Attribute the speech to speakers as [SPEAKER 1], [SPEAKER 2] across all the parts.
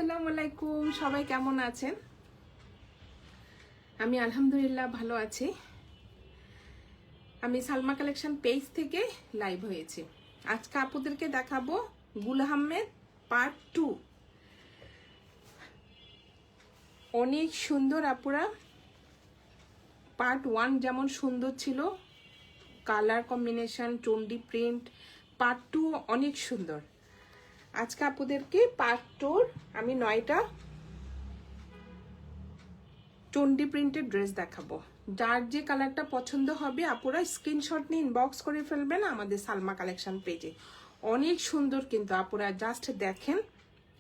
[SPEAKER 1] আসসালামু আলাইকুম, সবাই কেমন আছেন? আমি আলহামদুলিল্লাহ ভালো আছি। আমি সালমা কালেকশন পেজ থেকে লাইভ হয়েছি। আজকে আপুদেরকে দেখাবো গুল আহমেদ পার্ট 2। অনেক সুন্দর আপুরা। পার্ট 1 যেমন সুন্দর ছিল, কালার কম্বিনেশন, চন্ডি প্রিন্ট, পার্ট 2 অনেক সুন্দর। আজকে আপুদেরকে পার্ট 2 আমি 9টা চন্ডি প্রিন্টের ড্রেস দেখাবো। যার যে কালারটা পছন্দ হবে আপুরা স্ক্রিনশট নিয়ে ইনবক্স করে ফেলবেন আমাদের সালমা কালেকশন পেজে। অনেক সুন্দর কিন্তু আপুরা, জাস্ট দেখেন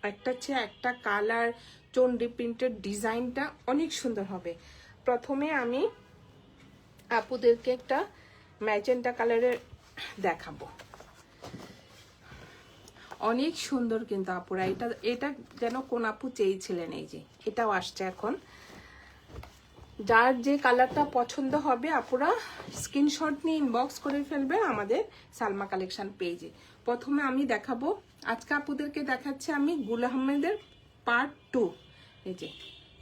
[SPEAKER 1] একটা চেয়ে একটা কালার, চন্ডি প্রিন্টের ডিজাইনটা অনেক সুন্দর হবে। প্রথমে আমি আপুদেরকে একটা ম্যাজেন্টা কালারের দেখাবো। অনেক সুন্দর কিন্তু আপুরা, এটা যেন কোন আপু চেয়েছিলেন। এই যে এটাও আসছে এখন। যার যে কালারটা পছন্দ হবে আপুরা স্ক্রিনশট নিয়ে ইনবক্স করে ফেলবেন আমাদের সালমা কালেকশন পেজে। প্রথমে আমি দেখাবো, আজকে আপুদেরকে দেখাচ্ছি আমি গুল আহমেদের পার্ট 2। এই যে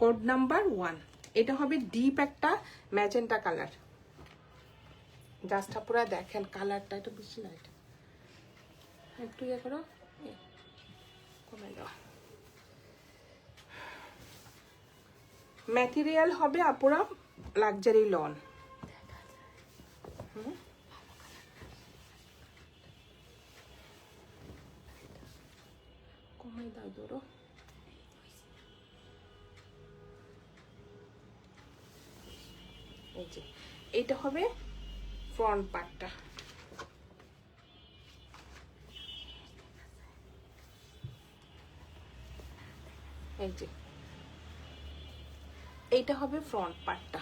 [SPEAKER 1] কোড নাম্বার 1, এটা হবে ডিপ একটা ম্যাজেন্টা কালার। জাস্ট আপুরা দেখেন কালারটা, একটু বেশি লাইট, একটু ইয়ে করো, কমে দাও। ম্যাটেরিয়াল হবে আপুরা লাক্সারি লন। কমাই দাও ধরো। এই যে এটা হবে ফ্রন্ট পার্টটা। এই যে এইটা হবে ফ্রন্ট পার্টটা।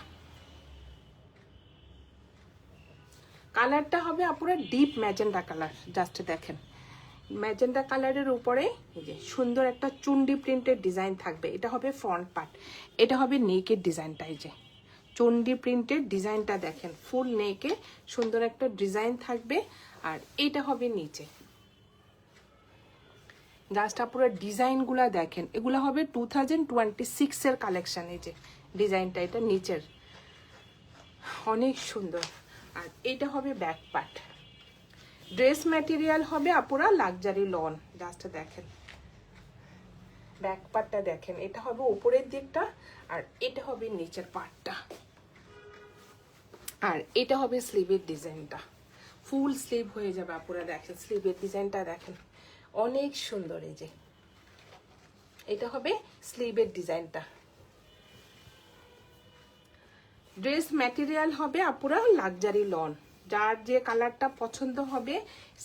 [SPEAKER 1] কালারটা হবে আপুরা ডিপ ম্যাজেন্টা কালার। জাস্ট দেখেন ম্যাজেন্টা কালারের উপরে এই যে সুন্দর একটা চুন্ডি প্রিন্টের ডিজাইন থাকবে। এটা হবে ফ্রন্ট পার্ট, এটা হবে নেকের ডিজাইনটা। এই যে চুন্ডি প্রিন্টের ডিজাইনটা দেখেন, ফুল নেকে সুন্দর একটা ডিজাইন থাকবে। আর এটা হবে নিচে। জাস্ট আপুরা ডিজাইনগুলা দেখেন, এগুলো হবে 2026 এর কালেকশন। এই যে ডিজাইনটা, এটা নিচের অনেক সুন্দর। আর এটা হবে ব্যাক পার্ট। ড্রেস ম্যাটেরিয়াল হবে আপুরা লাক্সারি লন। জাস্ট দেখেন ব্যাক পার্টটা দেখেন, এটা হবে উপরের দিকটা আর এটা হবে নিচের পার্টটা। আর এটা হবে স্লিভের ডিজাইনটা, ফুল স্লিভ হয়ে যাবে আপুরা। দেখেন স্লিভের ডিজাইনটা দেখেন অনেক সুন্দর। এই যে এটা হবে স্লিভের ডিজাইনটা। ড্রেস ম্যাটেরিয়াল হবে আপুরা লাক্সারি লন। যার যে কালারটা পছন্দ হবে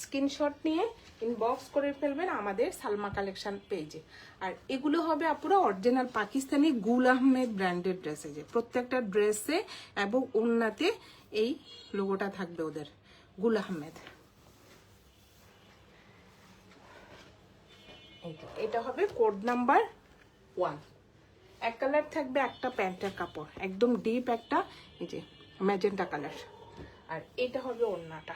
[SPEAKER 1] স্ক্রিনশট নিয়ে ইনবক্স করে ফেলবেন আমাদের সালমা কালেকশন পেজে। আর এগুলো হবে আপুরা অরিজিনাল পাকিস্তানি গুল আহমেদ ব্র্যান্ডের ড্রেসে। যে প্রত্যেকটা ড্রেসে এবং ওড়নাতে এই লোগোটা থাকবে ওদের গুল আহমেদ। এটা হবে কোড নাম্বার 1। এক কালার থাকবে, একটা প্যান্টের কাপড় একদম ডিপ একটা এই যে ম্যাজেন্টা কালার। আর এটা হবে ওড়নাটা।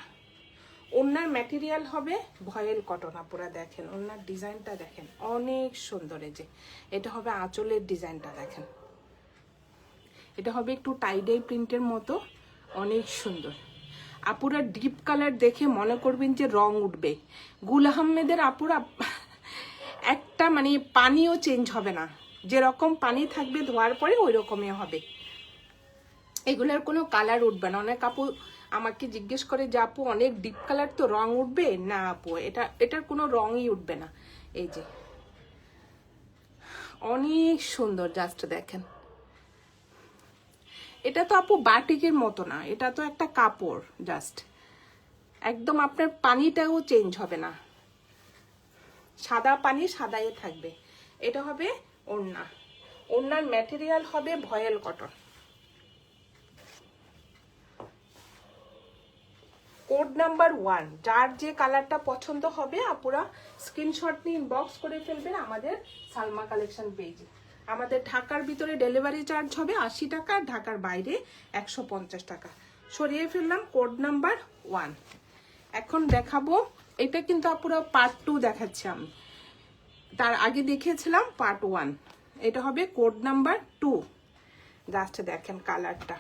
[SPEAKER 1] ওড়নার ম্যাটেরিয়াল হবে ভয়েল কটন। আপুরা দেখেন ওড়নার ডিজাইনটা দেখেন অনেক সুন্দর। এই যে এটা হবে আঁচলের ডিজাইনটা দেখেন, এটা হবে একটু টাইডাই প্রিন্টের মতো, অনেক সুন্দর। আপুরা ডিপ কালার দেখে মনে করবেন যে রং উঠবে। গুল আহমেদের আপুরা একটা মানে পানিও চেঞ্জ হবে না, যেরকম পানি থাকবে ধোয়ার পরে ওই রকমই হবে। এগুলোর কোনো কালার উঠবে না। অনেক আপু আমাকে জিজ্ঞেস করে যে আপু অনেক ডিপ কালার তো রং উঠবে না? আপু এটার কোনো রঙই উঠবে না। এই যে অনেক সুন্দর। জাস্ট দেখেন এটা তো আপু বাটিকের মতো না, এটা তো একটা কাপড়। জাস্ট একদম আপনার পানিটাও চেঞ্জ হবে না, সাদা পানি সাদাই থাকবে। এটা হবে ওড়না। ওড়নার ম্যাটেরিয়াল হবে ভয়েল কটন। কোড নাম্বার 1, যার যে কালারটা পছন্দ হবে আপুরা স্ক্রিনশট নিয়ে ইনবক্স করে ফেলবেন আমাদের সালমা কালেকশন পেজে। আমাদের ঢাকার ভিতরে ডেলিভারি চার্জ হবে 80 টাকা, ঢাকার বাইরে 150 টাকা। সরিয়ে ফেললাম কোড নাম্বার 1। এখন দেখাবো, এটা কিন্তু আপুরা পার্ট 2 দেখাচ্ছি আমি। তার আগে দেখিয়েছিলাম পার্ট 1, এটা হবে কোড নাম্বার 2। জাস্ট দেখেন কালারটা,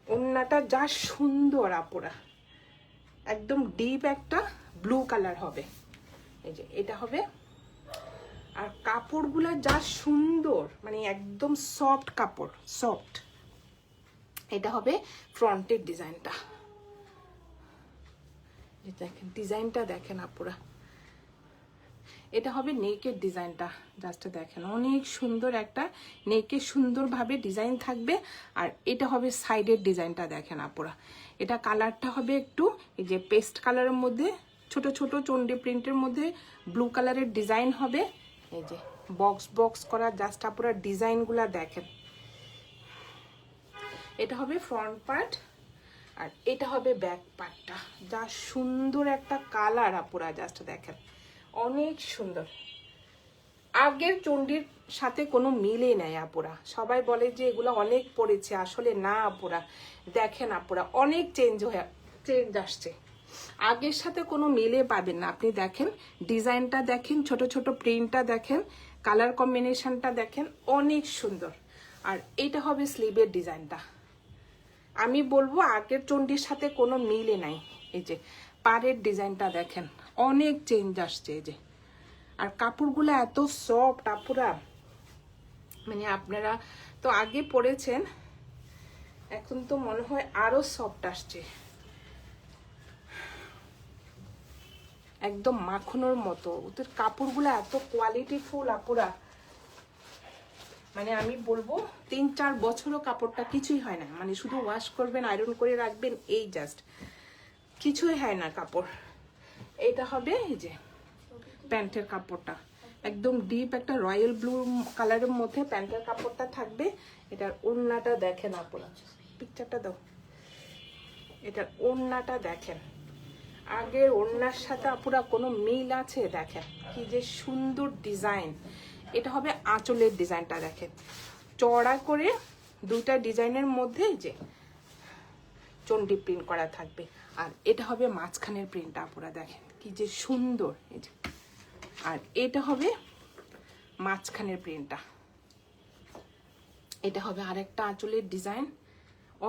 [SPEAKER 1] ওড়নাটা যা সুন্দর আপুরা, একদম ডিপ একটা ব্লু কালার হবে। এই যে এটা হবে, আর কাপড়গুলো যা সুন্দর, মানে একদম সফট কাপড়, সফট। এটা হবে ফ্রন্টের ডিজাইনটা, দেখেন ডিজাইনটা দেখেন আপুরা। এটা হবে নেকের ডিজাইনটা, জাস্ট দেখেন অনেক সুন্দর একটা নেকে সুন্দরভাবে ডিজাইন থাকবে। আর এটা হবে সাইডের ডিজাইনটা দেখেন আপুরা, এটা কালারটা হবে একটু এই যে পেস্ট কালারের মধ্যে, ছোট ছোট চন্ডি প্রিন্টের মধ্যে ব্লু কালারের ডিজাইন হবে। এই যে বক্স বক্স করা জাস্ট আপুরা ডিজাইনগুলা দেখেন। এটা হবে ফ্রন্ট পার্ট, আর এটা হবে ব্যাক পার্টটা। যা সুন্দর একটা কালার আপুরা, জাস্ট দেখেন অনেক সুন্দর। আগের চন্ডির সাথে কোনো মিলে নেই আপুরা। সবাই বলে যে এগুলো অনেক পড়েছে, আসলে না আপুরা, দেখেন আপুরা অনেক চেঞ্জ আসছে। আগের সাথে কোনো মিলে পাবেন না। আপনি দেখেন ডিজাইনটা দেখেন, ছোট ছোট প্রিন্টটা দেখেন, কালার কম্বিনেশনটা দেখেন, অনেক সুন্দর। আর এটা হবে স্লিভের ডিজাইনটা। আমি বলবো আগের চন্ডির সাথে কোনো মিলে নাই। এই যে পাড়ের ডিজাইনটা দেখেন, অনেক চেঞ্জ আসছে। এই যে, আর কাপড়গুলো এত সফট আপুরা, মানে আপনারা তো আগে পরেছেন, এখন তো মনে হয় আরো সফট আসছে, একদম মাখনের মতো। ওদের কাপড়গুলো এত কোয়ালিটিফুল আপুরা, মানে আমি বলবো 3-4 বছরও কাপড়টা কিছুই হয় না, মানে শুধু ওয়াশ করবেন, আয়রন করে রাখবেন, এই জাস্ট কিছুই হয় না কাপড়। এটা হবে এই যে প্যান্টের কাপড়টা, একদম ডিপ একটা রয়্যাল ব্লু কালারের মধ্যে প্যান্টের কাপড়টা থাকবে। এটার ওড়নাটা দেখেন আপনারা, পিকচারটা দাও, এটার ওড়নাটা দেখেন, আগের ওড়নার সাথে আপুরা কোনো মিল আছে? দেখেন কি যে সুন্দর ডিজাইন। এটা হবে আঁচলের ডিজাইনটা দেখেন, চড়া করে দুইটা ডিজাইনের মধ্যে যে চন্ডি প্রিন্ট করা থাকবে। আর এটা হবে মাঝখানের প্রিন্টটা আপুরা দেখেন কি যে সুন্দর। এই যে, আর এটা হবে মাঝখানের প্রিন্টটা, এটা হবে আরেকটা আঁচলের ডিজাইন,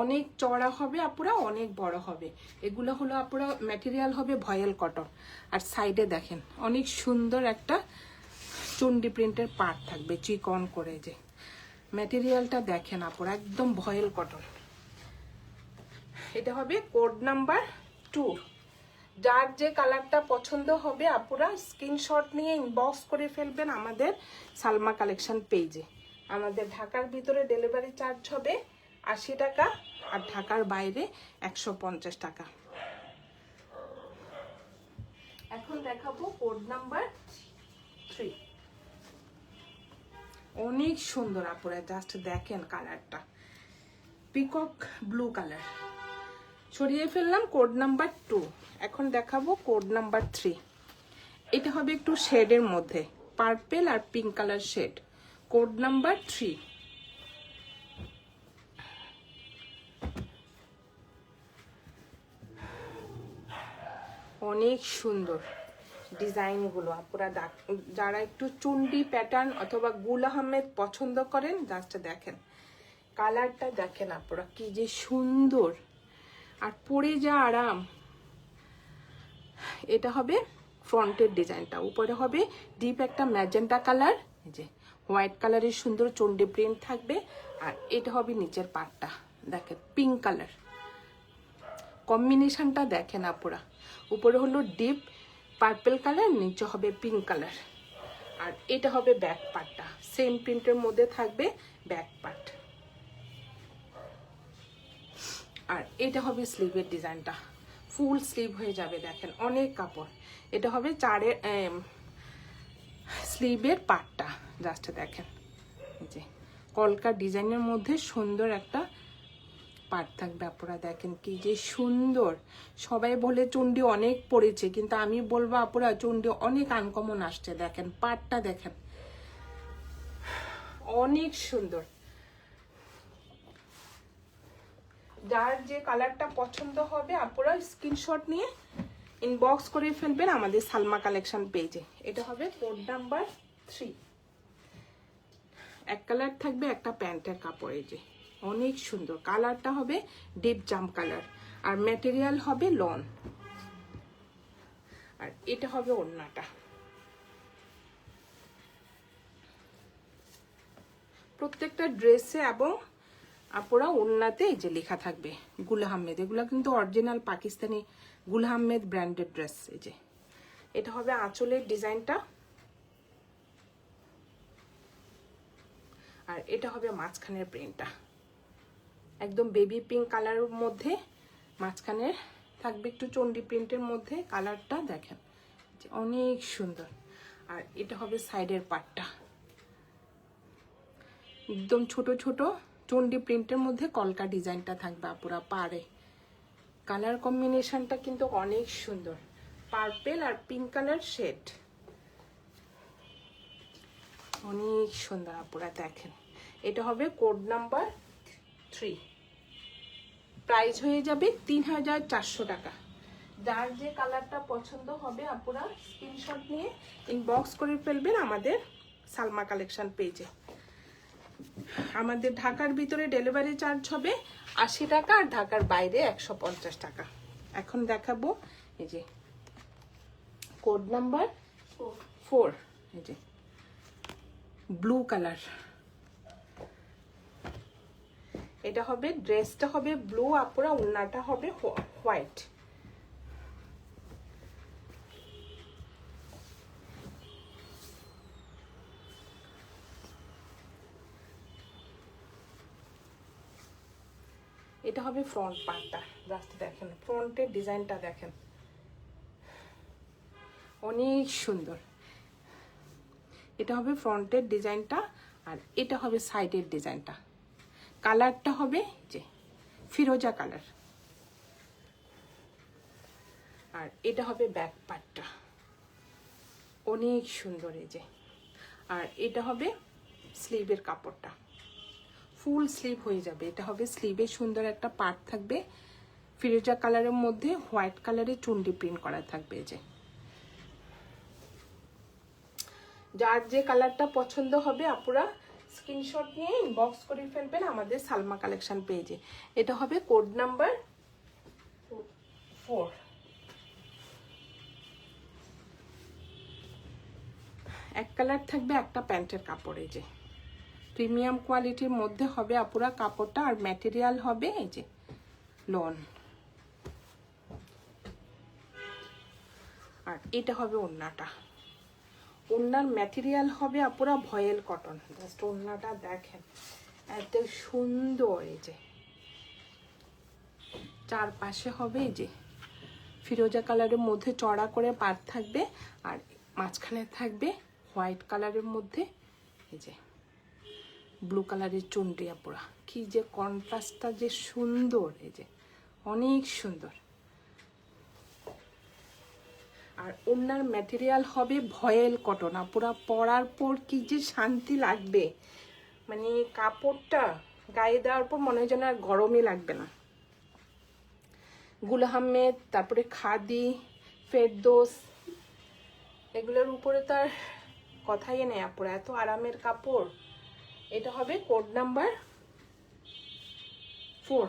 [SPEAKER 1] অনেক চড়া হবে আপুরা, অনেক বড় হবে। এগুলো হলো আপুরা ম্যাটেরিয়াল হবে ভয়েল কটন। আর সাইডে দেখেন অনেক সুন্দর একটা চন্ডি প্রিন্টের পার্ট থাকবে চিকন করে। যে ম্যাটেরিয়ালটা দেখেন আপুরা, একদম ভয়েল কটন। এটা হবে কোড নাম্বার 2। যার যে কালারটা পছন্দ হবে আপুরা স্ক্রিনশট নিয়ে ইনবক্স করে ফেলবেন আমাদের সালমা কালেকশন পেজে। আমাদের ঢাকার ভিতরে ডেলিভারি চার্জ হবে 80 টাকা, আর ঢাকার বাইরে 150 টাকা। এখন দেখাবো কোড নাম্বার 3। অনেক সুন্দর আপুরা, জাস্ট দেখেন কালারটা, পিকক ব্লু কালার। সরিয়ে ফেললাম কোড নাম্বার 2, এখন দেখাবো কোড নাম্বার 3। এটা হবে একটু শেডের মধ্যে, পার্পেল আর pink colour shade, code number 3। অনেক সুন্দর ডিজাইনগুলো আপুরা, যারা একটু চুন্ডি প্যাটার্ন অথবা গুল আহমেদ পছন্দ করেন, জাস্ট দেখেন কালারটা দেখেন আপুরা কি যে সুন্দর, আর পরে যা আরাম। এটা হবে ফ্রন্টের ডিজাইনটা, উপরে হবে ডিপ একটা ম্যাজেন্টা কালার, যে হোয়াইট কালারের সুন্দর চন্ডি প্রিন্ট থাকবে। আর এটা হবে নিচের পার্টটা দেখেন পিঙ্ক কালার, কম্বিনেশনটা দেখেন আপুরা, উপরে হলো ডিপ পার্পল কালার, নিচে হবে পিঙ্ক কালার। আর এটা হবে ব্যাক পার্টটা, সেম প্রিন্টের মধ্যে থাকবে ব্যাক পার্ট। আর এটা হবে স্লিভের ডিজাইনটা, ফুল স্লিভ হয়ে যাবে দেখেন, অনেক কাপড়। এটা হবে স্লিভের পার্টটা, জাস্ট দেখেন যে কলকা ডিজাইনের মধ্যে সুন্দর একটা পার্ট থাকবে আপুরা, দেখেন কি যে সুন্দর। সবাই বলে চন্ডি অনেক পড়েছে, কিন্তু আমি বলবো আপুরা চন্ডি অনেক আনকমন আসছে। দেখেন পার্টটা দেখেন, অনেক সুন্দর। যার যে কালারটা পছন্দ হবে আপুরা স্ক্রিনশট নিয়ে ইনবক্স করে ফেলবেন আমাদের সালমা কালেকশন পেজে। এটা হবে কোড নাম্বার 3। এক কালার থাকবে, একটা প্যান্টের কাপড়, এই যে অনেক সুন্দর। কালারটা হবে ডিপ জাম্প কালার, আর ম্যাটেরিয়াল হবে লন। আর এটা হবে ওড়নাটা। প্রত্যেকটা ড্রেসে এবং আপনারা ওড়নাতে এই যে লেখা থাকবে গুল আহমেদ। এগুলো কিন্তু অরিজিনাল পাকিস্তানি গুল আহমেদ ব্র্যান্ডেড ড্রেস। এই যে এটা হবে আঁচলের ডিজাইনটা, আর এটা হবে মাঝখানের প্রিন্টটা, একদম বেবি পিঙ্ক কালারের মধ্যে মাঝখানে থাকবে একটু চন্ডি প্রিন্টের মধ্যে। কালারটা দেখেন অনেক সুন্দর। আর এটা হবে সাইডের পার্টটা, একদম ছোট ছোট চন্ডি প্রিন্টের মধ্যে কলকা ডিজাইনটা থাকবে আপুরা পারে। কালার কম্বিনেশনটা কিন্তু অনেক সুন্দর, পার্পেল আর পিঙ্ক কালার শেড, অনেক সুন্দর আপুরা দেখেন। এটা হবে কোড নাম্বার 3। প্রাইস হয়ে যাবে 3400 টাকা। যার যে কালারটা পছন্দ হবে আপুরা স্ক্রিনশট নিয়ে ইনবক্স করে ফেলবেন আমাদের সালমা কালেকশন পেজে। আমাদের ঢাকার ভিতরে ডেলিভারি চার্জ হবে 80 টাকা, আর ঢাকার বাইরে 150 টাকা। এখন দেখাবো এই যে কোড নাম্বার 4, এই যে ব্লু কালার। এটা হবে, ড্রেসটা হবে ব্লু আপুরা, ওড়নাটা হবে হোয়াইট। এটা হবে ফ্রন্ট পার্টটা, জাস্ট দেখেন ফ্রন্টের ডিজাইনটা দেখেন অনেক সুন্দর। এটা হবে ফ্রন্টের ডিজাইনটা, আর এটা হবে সাইডের ডিজাইনটা। কালারটা হবে যে ফিরোজা কালার, আর এটা হবে ব্যাক পার্টটা অনেক সুন্দর এই যে। আর এটা হবে স্লিভের কাপড়টা, ফুল স্লিভ হয়ে যাবে। এটা হবে স্লিভে সুন্দর একটা পার্ট থাকবে, ফিরোজা কালারের মধ্যে হোয়াইট কালারের চুন্ডি প্রিন্ট করা থাকবে। এই যে যার যে কালারটা পছন্দ হবে আপুরা স্ক্রিনশট নিয়ে ইনবক্স করে ফেলবেন আমাদের সালমা কালেকশন পেজে। এটা হবে কোড নাম্বার 4। এক কালার থাকবে, একটা প্যান্টের কাপড়, এই যে প্রিমিয়াম কোয়ালিটির মধ্যে হবে আপুরা কাপড়টা, আর ম্যাটেরিয়াল হবে এই যে লন। আর এটা হবে ওড়নাটা, ওড়নার ম্যাটেরিয়াল হবে আপুরা ভয়েল কটন। জাস্ট ওড়নাটা দেখেন এত সুন্দর। এই যে চারপাশে হবে এই যে ফিরোজা কালারের মধ্যে চড়া করে পাড় থাকবে, আর মাঝখানে থাকবে হোয়াইট কালারের মধ্যে এই যে ব্লু কালারের চুনরি আপুরা। কি যে কন্ট্রাস্টটা যে সুন্দর, এই যে অনেক সুন্দর। আর ওড়নার ম্যাটেরিয়াল হবে ভয়েল কটন আপুরা, পরার পর কি যে শান্তি লাগবে, মানে কাপড়টা গায়ে দেওয়ার পর মনে হয় যেন আর গরমই লাগবে না। গুল আহমেদ, তারপরে খাদি, ফেরদৌস, এগুলোর উপরে তার কথাই নেই আপুরা, এত আরামের কাপড়। এটা হবে কোড নাম্বার 4।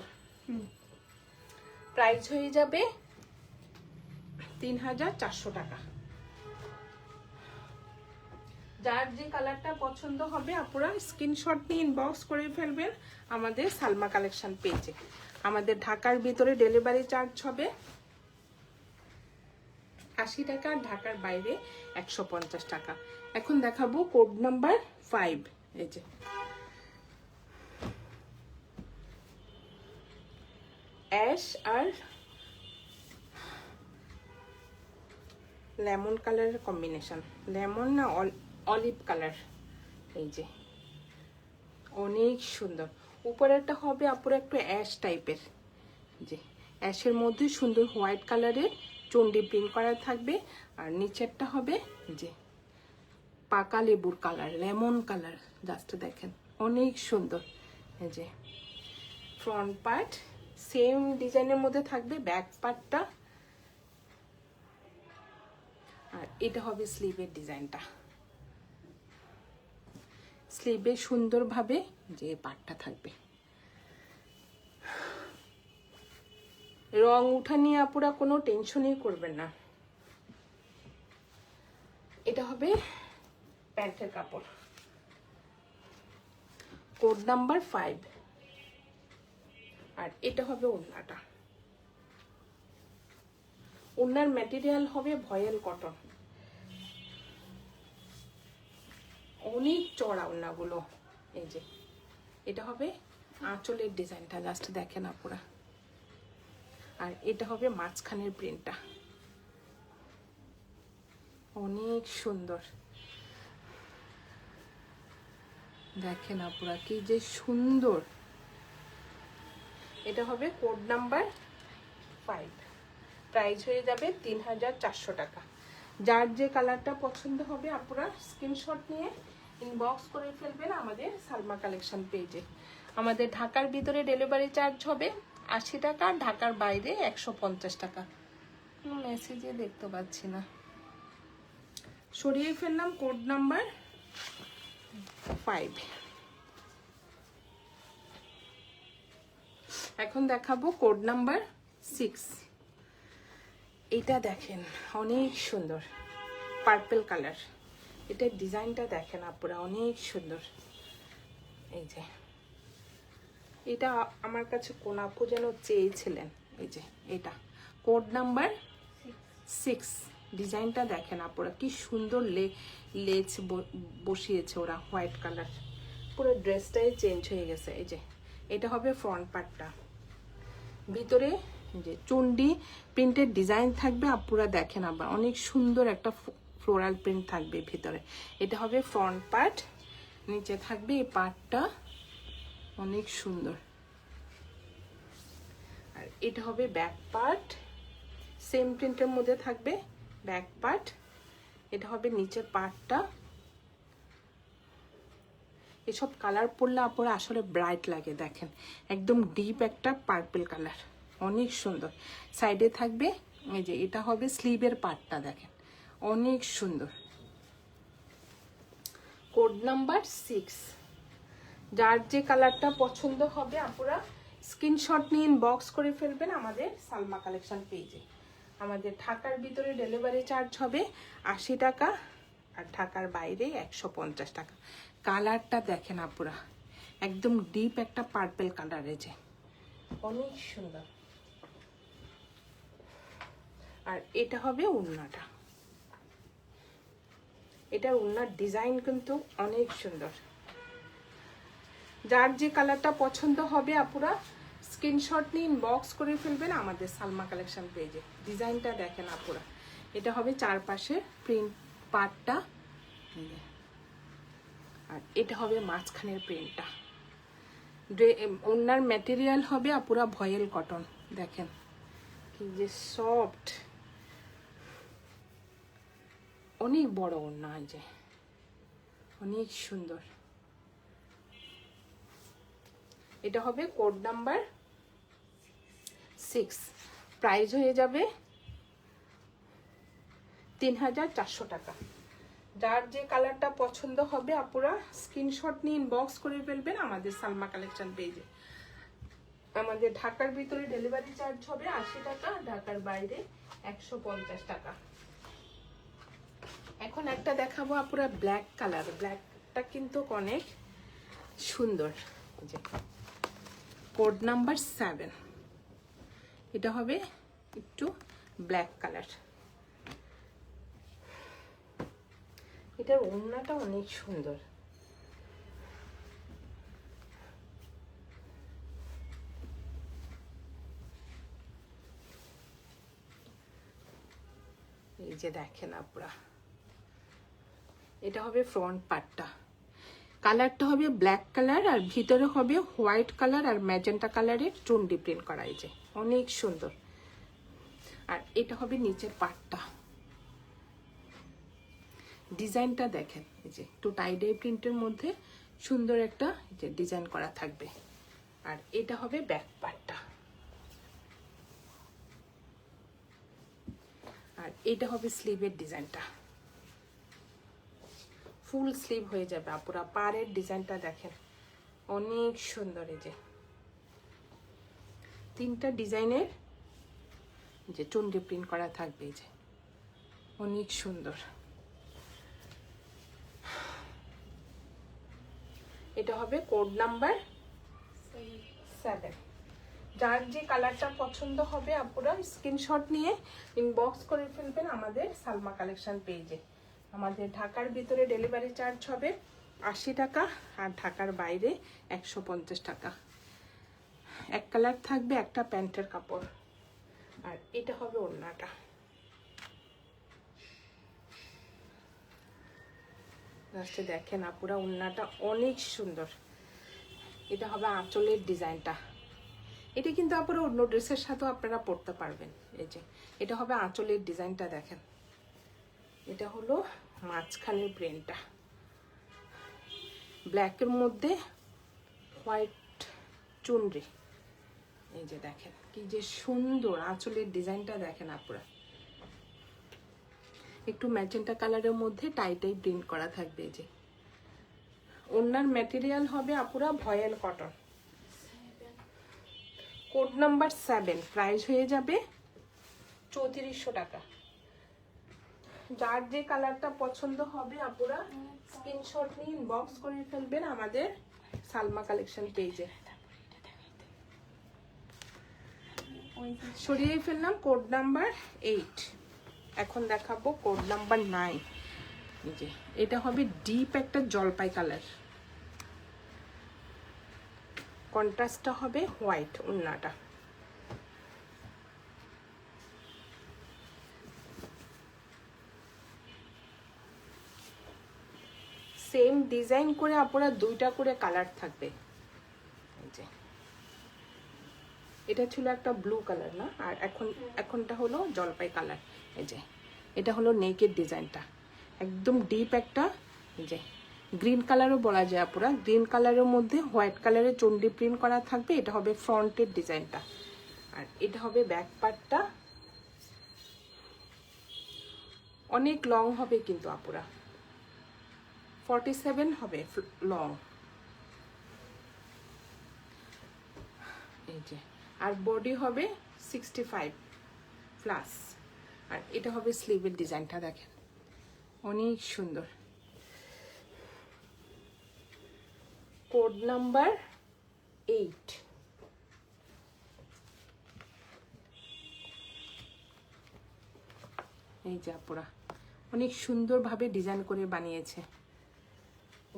[SPEAKER 1] প্রাইস হয়ে যাবে 3400 টাকা। যার যে কালারটা পছন্দ হবে আপুরা স্ক্রিনশট নিয়ে ইনবক্স করে ফেলবেন আমাদের সালমা কালেকশন পেজে। আমাদের ঢাকার ভিতরে ডেলিভারি চার্জ হবে 80 টাকা, আর ঢাকার বাইরে 150 টাকা। এখন দেখাবো কোড নাম্বার 5। এই যে অ্যাশ আর লেমন কালারের কম্বিনেশন, লেমন না অলিভ কালার। এই যে অনেক সুন্দর। উপরেরটা হবে আপুরা একটু অ্যাশ টাইপের, যে অ্যাশের মধ্যে সুন্দর হোয়াইট কালারের চন্ডি প্রিন্ট করা থাকবে, আর নিচেরটা হবে যে পাকা লেবুর কালার, লেমন কালার। জাস্ট দেখেন অনেক সুন্দর। এই যে ফ্রন্ট পার্ট সেম ডিজাইনের মধ্যে থাকবে, ব্যাক পার্টটা এটা হবে স্লিভের ডিজাইনটা। স্লিভে সুন্দরভাবে যে পাটটা থাকবে। রং উঠা নিয়ে আপুরা কোনো টেনশনই করবেন না। এটা হবে প্যান্টের কাপড়, কোড নাম্বার 5। আর এটা হবে ওড়নাটা। ওড়নার ম্যাটেরিয়াল হবে ভয়েল কটন, অনেক চড়া ওড়নাগুলো। এই যে এটা হবে আঁচলের ডিজাইনটা, জাস্ট দেখেন আপুরা। আর এটা হবে মাঝখানের প্রিন্টটা, অনেক সুন্দর। দেখেন আপুরা কি যে সুন্দর। এটা হবে কোড নাম্বার 5, প্রাইস হয়ে যাবে 3400 টাকা। যার যে কালারটা পছন্দ হবে আপুরা স্ক্রিনশট নিয়ে ইনবক্স করে ফেলবেন আমাদের সালমা কালেকশন পেজে। আমাদের ঢাকার ভিতরে ডেলিভারি চার্জ হবে 80 টাকা, ঢাকার বাইরে 150 টাকা। মেসেজে দেখতে পাচ্ছি না, সরিয়ে ফেললাম। Code number 5। এখন দেখাবো কোড নাম্বার 6। এটা দেখেন অনেক সুন্দর, পার্পল কালার। এটার ডিজাইনটা দেখেন আপুরা, অনেক সুন্দর। এই যে এটা আমার কাছে কোন আপু যেন চেয়েছিলেন। এই যে এটা কোড নাম্বার 6। ডিজাইনটা দেখেন আপুরা কি সুন্দর, লেজ বসিয়েছে ওরা, হোয়াইট কালার। পুরো ড্রেসটাই চেঞ্জ হয়ে গেছে। এই যে এটা হবে ফ্রন্ট পার্টটা, ভিতরে যে চুন্ডি প্রিন্টের ডিজাইন থাকবে আপুরা দেখেন। আবার অনেক সুন্দর একটা ফ্লোরাল প্রিন্ট থাকবে ভিতরে। এটা হবে ফ্রন্ট পার্ট, নিচে থাকবে এই পার্টটা, অনেক সুন্দর। আর এটা হবে ব্যাক পার্ট, সেম প্রিন্টের মধ্যে থাকবে ব্যাক পার্ট। এটা হবে নিচের পার্টটা। এসব কালার পরলে আপুরা আসলে ব্রাইট লাগে। দেখেন একদম ডিপ একটা পার্পল কালার, অনেক সুন্দর। সাইডে থাকবে এই যে এটা হবে স্লিভের পার্টটা, দেখেন অনেক সুন্দর। Code number 6। যার যে কালারটা পছন্দ হবে আপুরা স্ক্রিনশট নিয়ে ইনবক্স করে ফেলবেন আমাদের সালমা কালেকশন পেজে। আমাদের ঢাকার ভিতরে ডেলিভারি চার্জ হবে 80 টাকা, আর ঢাকার বাইরে 150 টাকা। কালারটা দেখেন আপুরা, একদম ডিপ একটা পার্পল কালারে, যে অনেক সুন্দর। আর এটা হবে ওড়নাটা। এটার ওড়নার ডিজাইন কিন্তু অনেক সুন্দর। যার যে কালারটা পছন্দ হবে আপুরা স্ক্রিনশট নিয়ে ইনবক্স করে ফেলবেন আমাদের সালমা কালেকশন পেজে। ডিজাইনটা দেখেন আপুরা, এটা হবে চারপাশে প্রিন্ট পার্টটা, আর এটা হবে মাঝখানের প্রিন্টটা। ওড়নার ম্যাটেরিয়াল হবে আপুরা ভয়েল কটন। দেখেন কি যে সফট, অনেক বড় ওড়না, যে অনেক সুন্দর। এটা হবে কোড নাম্বার 6, প্রাইস হয়ে যাবে 3400 টাকা। যার যে কালারটা পছন্দ হবে আপুরা স্ক্রিনশট নিয়ে ইনবক্স করে ফেলবেন আমাদের সালমা কালেকশন পেজে। আমাদের ঢাকার ভিতরে ডেলিভারি চার্জ হবে 80 টাকা, ঢাকার বাইরে 150 টাকা। এখন একটা দেখাবো আপুরা ব্ল্যাক কালার। ব্ল্যাকটা কিন্তু অনেক সুন্দর। যে কোড নাম্বার 7। এটা হবে একটু ব্ল্যাক কালার। এটার ওড়নাটা অনেক সুন্দর। এই যে দেখেন আপুরা, এটা হবে ফ্রন্ট পার্টটা। কালারটা হবে ব্ল্যাক কালার, আর ভিতরে হবে হোয়াইট কালার আর ম্যাজেন্টা কালারের চুন্ডি প্রিন্ট করা। এই যে অনেক সুন্দর। আর এটা হবে নিচের পার্টটা। ডিজাইনটা দেখেন, এই যে একটু টাইডাই প্রিন্টের মধ্যে সুন্দর একটা যে ডিজাইন করা থাকবে। আর এটা হবে ব্যাক পার্টটা। আর এটা হবে স্লিভের ডিজাইনটা। ফুল স্লিভ হয়ে যাবে আপুরা। পাড়ের ডিজাইনটা দেখেন অনেক সুন্দর। এই যে 3টা ডিজাইনের যে চুনরি প্রিন্ট করা থাকবে, এই যে অনেক সুন্দর। এটা হবে কোড নাম্বার 7। যার যে কালারটা পছন্দ হবে আপুরা স্ক্রিনশট নিয়ে ইনবক্স করে ফেলবেন আমাদের সালমা কালেকশন পেজে। আমাদের ঢাকার ভিতরে ডেলিভারি চার্জ হবে 80 টাকা, আর ঢাকার বাইরে 150 টাকা। এক কালার থাকবে, একটা প্যান্টের কাপড়, আর এটা হবে ওড়নাটা। লাস্টে দেখেন আপুরা ওড়নাটা অনেক সুন্দর। এটা হবে আঁচলের ডিজাইনটা। এটা কিন্তু আপুরা অন্য ড্রেসের সাথেও আপনারা পরতে পারবেন। এই যে এটা হবে আঁচলের ডিজাইনটা দেখেন। এটা হলো মাঝখানের প্রিন্টটা, ব্ল্যাকের মধ্যে হোয়াইট চুনরি। এই যে দেখেন কি যে সুন্দর আঁচলের ডিজাইনটা দেখেন আপুরা। একটু ম্যাজেন্টা কালারের মধ্যে টাই প্রিন্ট করা থাকবে। এই যে ওড়নার ম্যাটেরিয়াল হবে আপুরা ভয়েল কটন। কোড নাম্বার 7, প্রাইস হয়ে যাবে 3400 টাকা। যার যে কালারটা পছন্দ হবে আপুরা স্ক্রিনশট নিয়ে ইনবক্স করে ফেলবেন আমাদের সালমা কালেকশন পেজে। সরিয়ে ফেললাম কোড নাম্বার 8। এখন দেখাবো কোড নাম্বার 9। এই যে এটা হবে ডিপ একটা জলপাই কালার, কন্ট্রাস্টটা হবে হোয়াইট ওড়নাটা। সেম ডিজাইন করে আপনারা 2টা করে কালার থাকবে। এই যে এটা ছিল একটা ব্লু কালার না, আর এখনটা হলো জলপাই কালার। এই যে এটা হলো নেকের ডিজাইনটা, একদম ডিপ একটা এই যে গ্রিন কালারও বলা যায় আপুরা। গ্রিন কালারের মধ্যে হোয়াইট কালারের চন্ডি প্রিন্ট করা থাকবে। এটা হবে ফ্রন্টের ডিজাইনটা, আর এটা হবে ব্যাক পার্টটা। অনেক লং হবে কিন্তু আপুরা, 47 হবে লং। এই যে আর বডি হবে 65 প্লাস। আর এটা হবে স্লিভের ডিজাইনটা দেখেন অনেক সুন্দর। Code number 8। এই যে আপুরা অনেক সুন্দরভাবে ডিজাইন করে বানিয়েছে।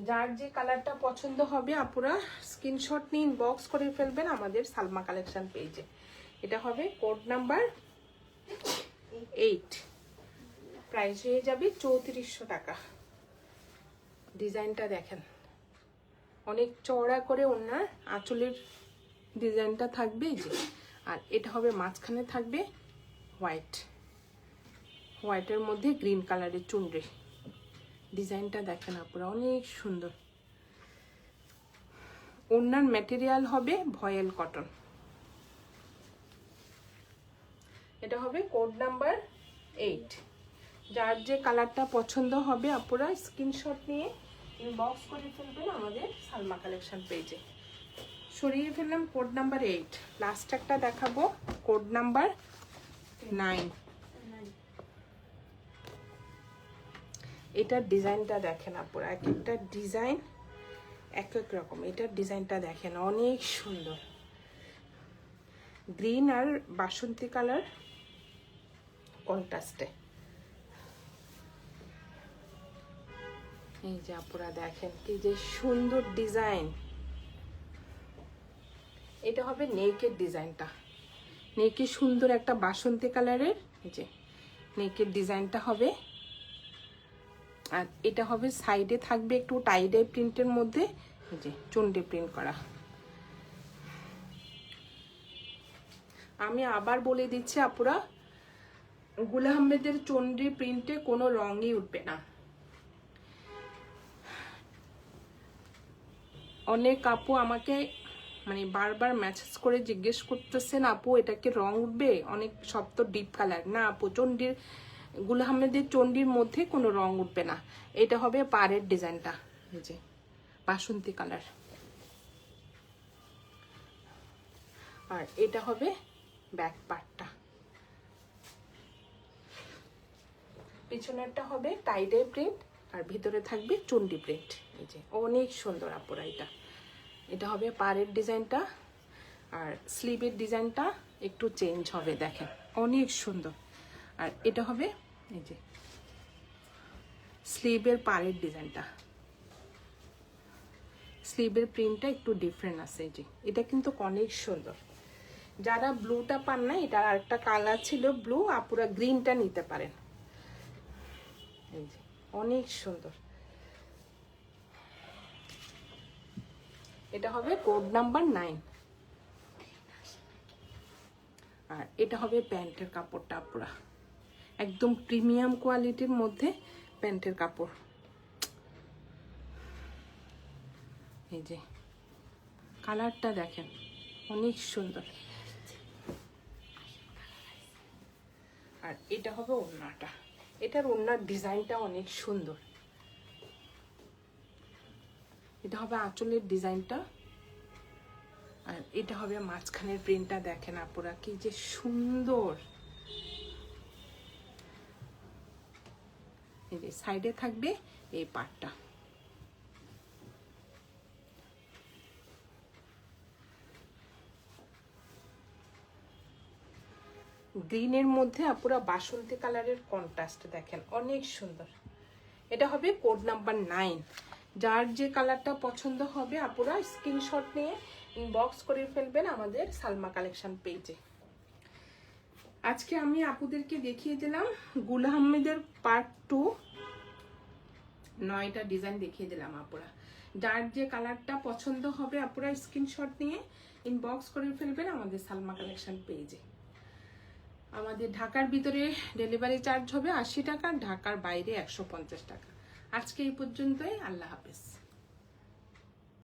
[SPEAKER 1] যার যে কালারটা পছন্দ হবে আপুরা স্ক্রিনশট নিয়ে ইনবক্স করে ফেলবেন আমাদের সালমা কালেকশন পেজে। এটা হবে কোড নাম্বার 8, প্রাইস হয়ে যাবে 3400 টাকা। ডিজাইনটা দেখেন অনেক চওড়া করে ওনার আঁচলের ডিজাইনটা থাকবে। এই যে আর এটা হবে মাঝখানে থাকবে হোয়াইটের মধ্যে গ্রিন কালারের চুনরি। ডিজাইনটা দেখেন আপনারা অনেক সুন্দর। ওড়নার ম্যাটেরিয়াল হবে ভয়েল কটন। এটা হবে কোড নাম্বার 8। যার যে কালারটা পছন্দ হবে আপনারা স্ক্রিনশট নিয়ে ইনবক্স করে ফেলবেন আমাদের সালমা কালেকশন পেজে। সরিয়ে ফেললাম কোড নাম্বার 8। লাস্ট একটা দেখাবো কোড নাম্বার 9। এটার ডিজাইনটা দেখেন আপনারা, এক একটা ডিজাইন এক এক রকম। এটার ডিজাইনটা দেখেন অনেক সুন্দর, গ্রিন আর বাসন্তী কালার কন্ট্রাস্টে। এই যে আপুরা দেখেন কি যে সুন্দর ডিজাইন। এটা হবে নেকের ডিজাইনটা, নেকে সুন্দর একটা বাসন্তী কালারের এই যে নেকের ডিজাইনটা হবে। আর এটা হবে সাইডে থাকবে একটু টাইডাই প্রিন্টের মধ্যে এই যে চন্ডি প্রিন্ট করা। আমি আবার বলে দিচ্ছি আপুরা গুল আহমেদের চন্ডি প্রিন্টে কোনো রঙই উঠবে না। অনেক আপু আমাকে মানে বারবার মেসেজ করে জিজ্ঞেস করতেছেন আপু এটা কি রং উঠবে, অনেক সব তো ডিপ কালার। না আপু চন্ডির গুল আহমেদের চণ্ডীর মধ্যে কোনো রং উঠবে না। এটা হবে পাড়ের ডিজাইনটা, এই যে বাসন্তী কালার। আর এটা হবে ব্যাক পার্টটা। পিছনেরটা হবে টাইডাই প্রিন্ট আর ভিতরে থাকবে চণ্ডী প্রিন্ট। এই যে অনেক সুন্দর আপুরা এটা। এটা হবে পাড়ের ডিজাইনটা, আর স্লিভের ডিজাইনটা একটু চেঞ্জ হবে, দেখেন অনেক সুন্দর। আর এটা হবে এই যে স্লিভের পাড়ের ডিজাইনটা, স্লিভের প্রিন্টটা একটু ডিফারেন্ট আছে। এই যে এটা কিন্তু অনেক সুন্দর। যারা ব্লুটা পান না, এটা আরেকটা কালার ছিল ব্লু, আপুরা গ্রিনটা নিতে পারেন। এই যে অনেক সুন্দর। এটা হবে কোড নাম্বার 9। আর এটা হবে প্যান্টের কাপড়টা আপুরা, একদম প্রিমিয়াম কোয়ালিটির মধ্যে প্যান্টের কাপড়। এই যে কালারটা দেখেন অনেক সুন্দর। আর এটা হবে ওড়নাটা, এটার ওড়নার ডিজাইনটা অনেক সুন্দর। এটা হবে আঁচলের ডিজাইনটা, আর এটা হবে মাঝখানের প্রিন্টটা, দেখেন আপুরা কি যে সুন্দর। এই যে সাইডে থাকবে এই পার্টটা। গ্রিনের মধ্যে আপুরা বাসন্তী কালারের কন্ট্রাস্ট দেখেন অনেক সুন্দর। এটা হবে কোড নাম্বার 9। যার যে কালারটা পছন্দ হবে আপুরা স্ক্রিনশট নিয়ে ইনবক্স করে ফেলবেন আমাদের সালমা কালেকশন পেজে। আজকে আমি আপুদেরকে দেখিয়ে দিলাম গুল আহমেদের পার্ট 2, 9টা ডিজাইন দেখিয়ে দিলাম আপুরা। যার যে কালারটা পছন্দ হবে আপুরা স্ক্রিনশট নিয়ে ইনবক্স করে ফেলবেন আমাদের সালমা কালেকশন পেজে। আমাদের ঢাকার ভিতরে ডেলিভারি চার্জ হবে 80 টাকা, ঢাকার বাইরে 150 টাকা। আজকে এই পর্যন্তই, আল্লাহ হাফেজ।